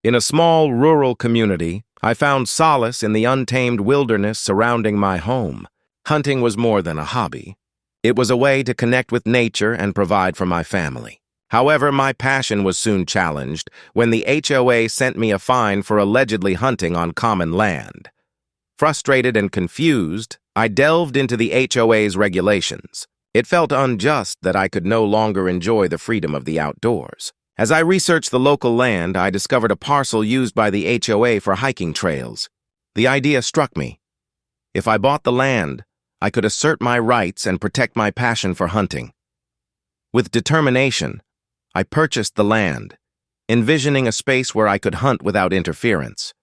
In a small rural community, I found solace in the untamed wilderness surrounding my home. Hunting was more than a hobby. It was a way to connect with nature and provide for my family. However, my passion was soon challenged when the HOA sent me a fine for allegedly hunting on common land. Frustrated and confused, I delved into the HOA's regulations. It felt unjust that I could no longer enjoy the freedom of the outdoors. As I researched the local land, I discovered a parcel used by the HOA for hiking trails. The idea struck me. If I bought the land, I could assert my rights and protect my passion for hunting. With determination, I purchased the land, envisioning a space where I could hunt without interference.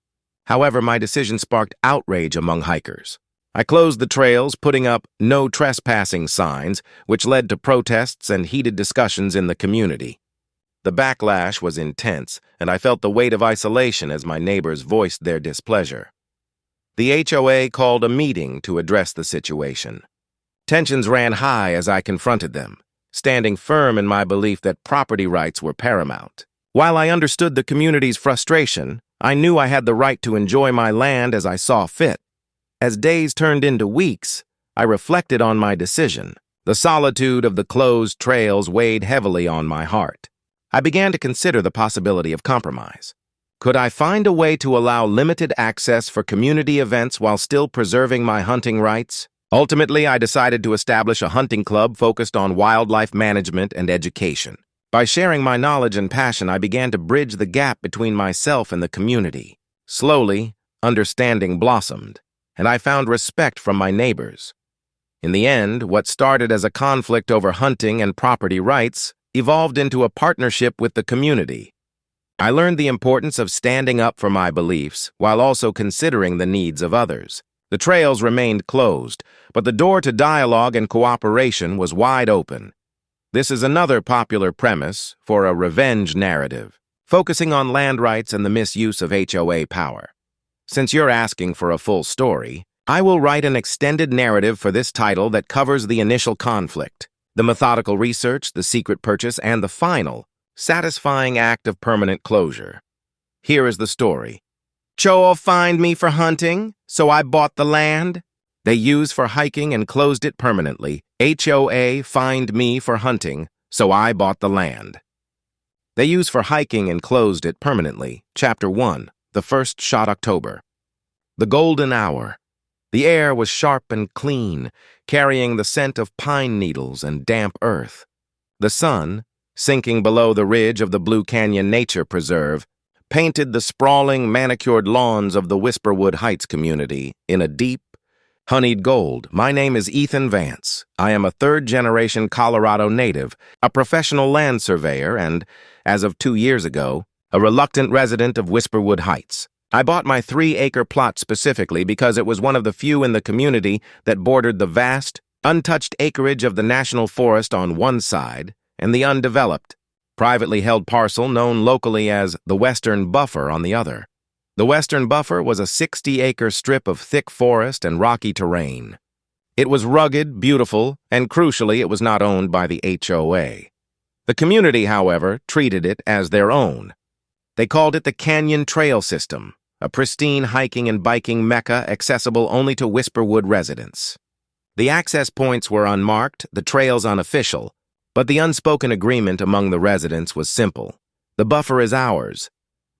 However, my decision sparked outrage among hikers. I closed the trails, putting up "No Trespassing" signs, which led to protests and heated discussions in the community. The backlash was intense, and I felt the weight of isolation as my neighbors voiced their displeasure. The HOA called a meeting to address the situation. Tensions ran high as I confronted them, standing firm in my belief that property rights were paramount. While I understood the community's frustration, I knew I had the right to enjoy my land as I saw fit. As days turned into weeks, I reflected on my decision. The solitude of the closed trails weighed heavily on my heart. I began to consider the possibility of compromise. Could I find a way to allow limited access for community events while still preserving my hunting rights? Ultimately, I decided to establish a hunting club focused on wildlife management and education. By sharing my knowledge and passion, I began to bridge the gap between myself and the community. Slowly, understanding blossomed, and I found respect from my neighbors. In the end, what started as a conflict over hunting and property rights evolved into a partnership with the community. I learned the importance of standing up for my beliefs while also considering the needs of others. The trails remained closed, but the door to dialogue and cooperation was wide open. This is another popular premise for a revenge narrative, focusing on land rights and the misuse of HOA power. Since you're asking for a full story, I will write an extended narrative for this title that covers the initial conflict, the methodical research, the secret purchase, and the final, satisfying act of permanent closure. Here is the story. HOA fined me for hunting, so I bought the land. They used for hiking and closed it permanently. HOA fined me for hunting, so I bought the land. They used for hiking and closed it permanently. Chapter 1. The First Shot October. The golden hour. The air was sharp and clean, carrying the scent of pine needles and damp earth. The sun, sinking below the ridge of the Blue Canyon Nature Preserve, painted the sprawling, manicured lawns of the Whisperwood Heights community in a deep, honeyed gold. My name is Ethan Vance. I am a third-generation Colorado native, a professional land surveyor, and, as of 2 years ago, a reluctant resident of Whisperwood Heights. I bought my 3-acre plot specifically because it was one of the few in the community that bordered the vast, untouched acreage of the National Forest on one side and the undeveloped, privately held parcel known locally as the Western Buffer on the other. The Western Buffer was a 60-acre strip of thick forest and rocky terrain. It was rugged, beautiful, and crucially, it was not owned by the HOA. The community, however, treated it as their own. They called it the Canyon Trail System, a pristine hiking and biking mecca accessible only to Whisperwood residents. The access points were unmarked, the trails unofficial, but the unspoken agreement among the residents was simple. The buffer is ours.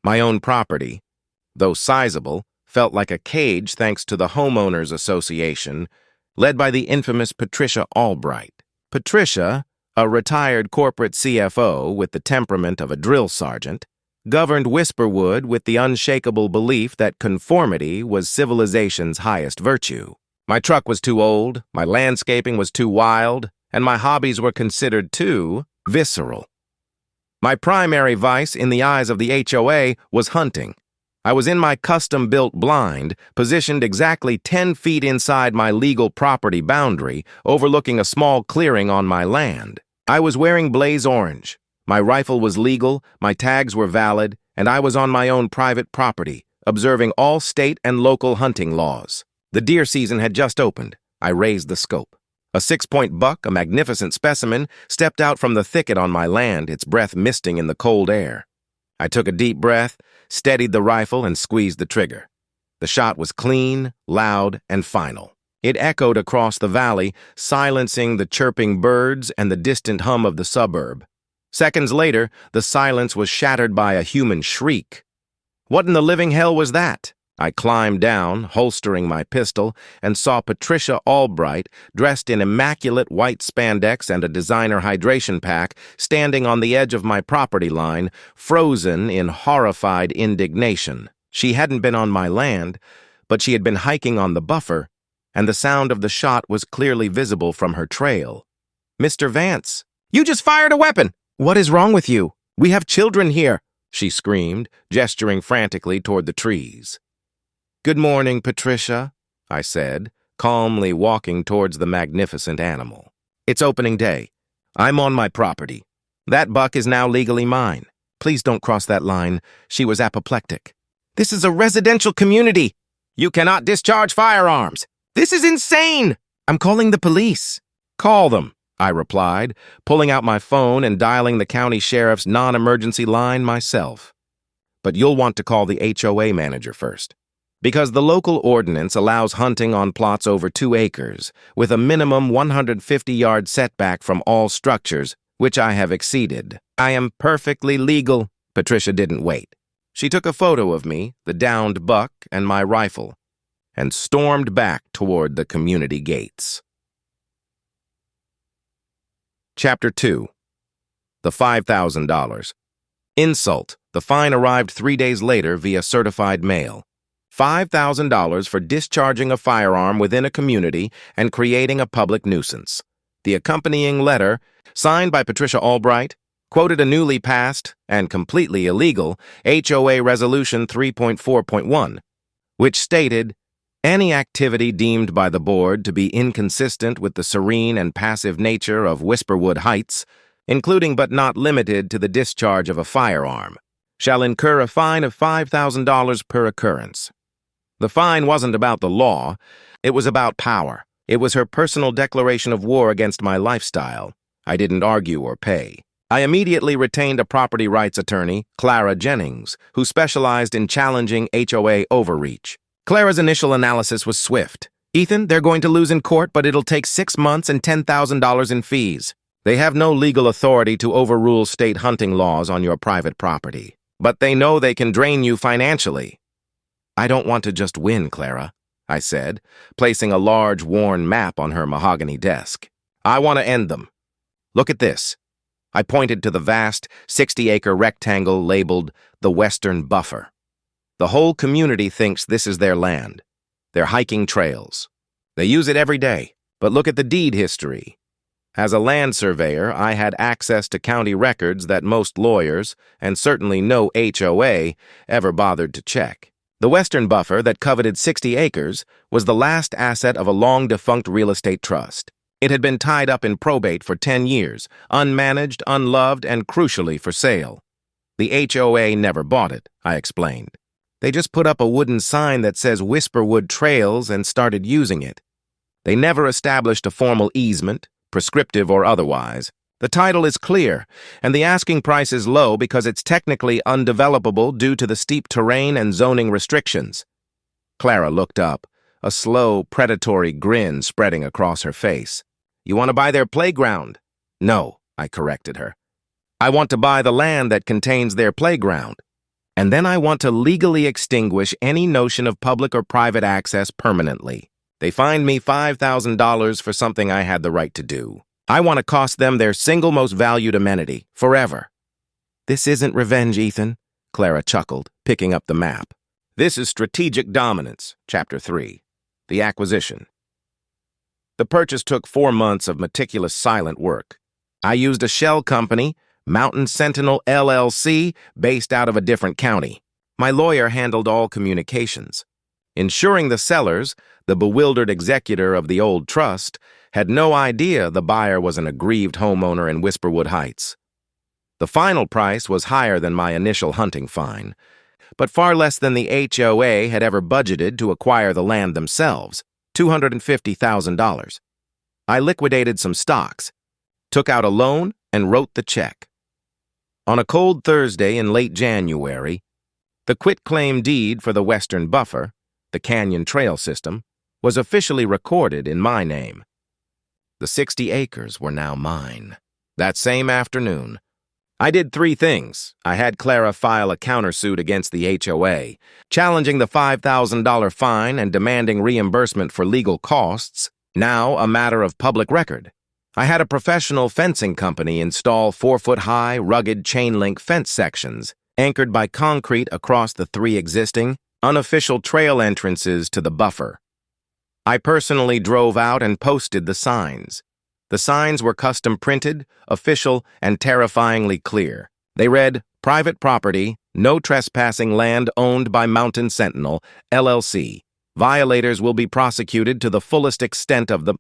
My own property, though sizable, felt like a cage thanks to the Homeowners Association, led by the infamous Patricia Albright. Patricia, a retired corporate CFO with the temperament of a drill sergeant, governed Whisperwood with the unshakable belief that conformity was civilization's highest virtue. My truck was too old, my landscaping was too wild, and my hobbies were considered too visceral. My primary vice in the eyes of the HOA was hunting. I was in my custom-built blind, positioned exactly 10 feet inside my legal property boundary, overlooking a small clearing on my land. I was wearing blaze orange. My rifle was legal, my tags were valid, and I was on my own private property, observing all state and local hunting laws. The deer season had just opened. I raised the scope. A 6-point buck, a magnificent specimen, stepped out from the thicket on my land, its breath misting in the cold air. I took a deep breath, steadied the rifle, and squeezed the trigger. The shot was clean, loud, and final. It echoed across the valley, silencing the chirping birds and the distant hum of the suburb. Seconds later, the silence was shattered by a human shriek. What in the living hell was that? I climbed down, holstering my pistol, and saw Patricia Albright, dressed in immaculate white spandex and a designer hydration pack, standing on the edge of my property line, frozen in horrified indignation. She hadn't been on my land, but she had been hiking on the buffer, and the sound of the shot was clearly visible from her trail. "Mr. Vance, you just fired a weapon! What is wrong with you? We have children here!" she screamed, gesturing frantically toward the trees. "Good morning, Patricia," I said, calmly walking towards the magnificent animal. "It's opening day. I'm on my property. That buck is now legally mine. Please don't cross that line. She was apoplectic." "This is a residential community. You cannot discharge firearms. This is insane. I'm calling the police." "Call them," I replied, pulling out my phone and dialing the county sheriff's non-emergency line myself. "But you'll want to call the HOA manager first, because the local ordinance allows hunting on plots over 2 acres, with a minimum 150-yard setback from all structures, which I have exceeded. I am perfectly legal." Patricia didn't wait. She took a photo of me, the downed buck, and my rifle, and stormed back toward the community gates. Chapter 2. The $5,000. Insult. The fine arrived 3 days later via certified mail. $5,000 for discharging a firearm within a community and creating a public nuisance. The accompanying letter, signed by Patricia Albright, quoted a newly passed and completely illegal HOA Resolution 3.4.1, which stated, "Any activity deemed by the board to be inconsistent with the serene and passive nature of Whisperwood Heights, including but not limited to the discharge of a firearm, shall incur a fine of $5,000 per occurrence." The fine wasn't about the law, it was about power. It was her personal declaration of war against my lifestyle. I didn't argue or pay. I immediately retained a property rights attorney, Clara Jennings, who specialized in challenging HOA overreach. Clara's initial analysis was swift. "Ethan, they're going to lose in court, but it'll take 6 months and $10,000 in fees. They have no legal authority to overrule state hunting laws on your private property, but they know they can drain you financially." "I don't want to just win, Clara," I said, placing a large, worn map on her mahogany desk. "I want to end them. Look at this." I pointed to the vast 60-acre rectangle labeled the Western Buffer. The whole community thinks this is their land, their hiking trails. They use it every day, but look at the deed history. As a land surveyor, I had access to county records that most lawyers, and certainly no HOA, ever bothered to check. The Western Buffer, that coveted 60 acres, was the last asset of a long-defunct real estate trust. It had been tied up in probate for 10 years, unmanaged, unloved, and crucially for sale. The HOA never bought it, I explained. They just put up a wooden sign that says Whisperwood Trails and started using it. They never established a formal easement, prescriptive or otherwise. The title is clear, and the asking price is low because it's technically undevelopable due to the steep terrain and zoning restrictions. Clara looked up, a slow, predatory grin spreading across her face. "You want to buy their playground?" "No," I corrected her. "I want to buy the land that contains their playground. And then I want to legally extinguish any notion of public or private access permanently. They fined me $5,000 for something I had the right to do. I want to cost them their single most valued amenity, forever." "This isn't revenge, Ethan," Clara chuckled, picking up the map. "This is strategic dominance, Chapter 3. The acquisition." The purchase took 4 months of meticulous silent work. I used a shell company, Mountain Sentinel LLC, based out of a different county. My lawyer handled all communications, ensuring the sellers, the bewildered executor of the old trust, had no idea the buyer was an aggrieved homeowner in Whisperwood Heights. The final price was higher than my initial hunting fine, but far less than the HOA had ever budgeted to acquire the land themselves, $250,000. I liquidated some stocks, took out a loan, and wrote the check. On a cold Thursday in late January, the quitclaim deed for the Western Buffer, the Canyon Trail System, was officially recorded in my name. The 60 acres were now mine. That same afternoon, I did 3 things. I had Clara file a countersuit against the HOA, challenging the $5,000 fine and demanding reimbursement for legal costs, now a matter of public record. I had a professional fencing company install 4-foot-high, rugged chain-link fence sections, anchored by concrete across the 3 existing, unofficial trail entrances to the buffer. I personally drove out and posted the signs. The signs were custom printed, official, and terrifyingly clear. They read, "Private property, no trespassing, land owned by Mountain Sentinel, LLC. Violators will be prosecuted to the fullest extent of the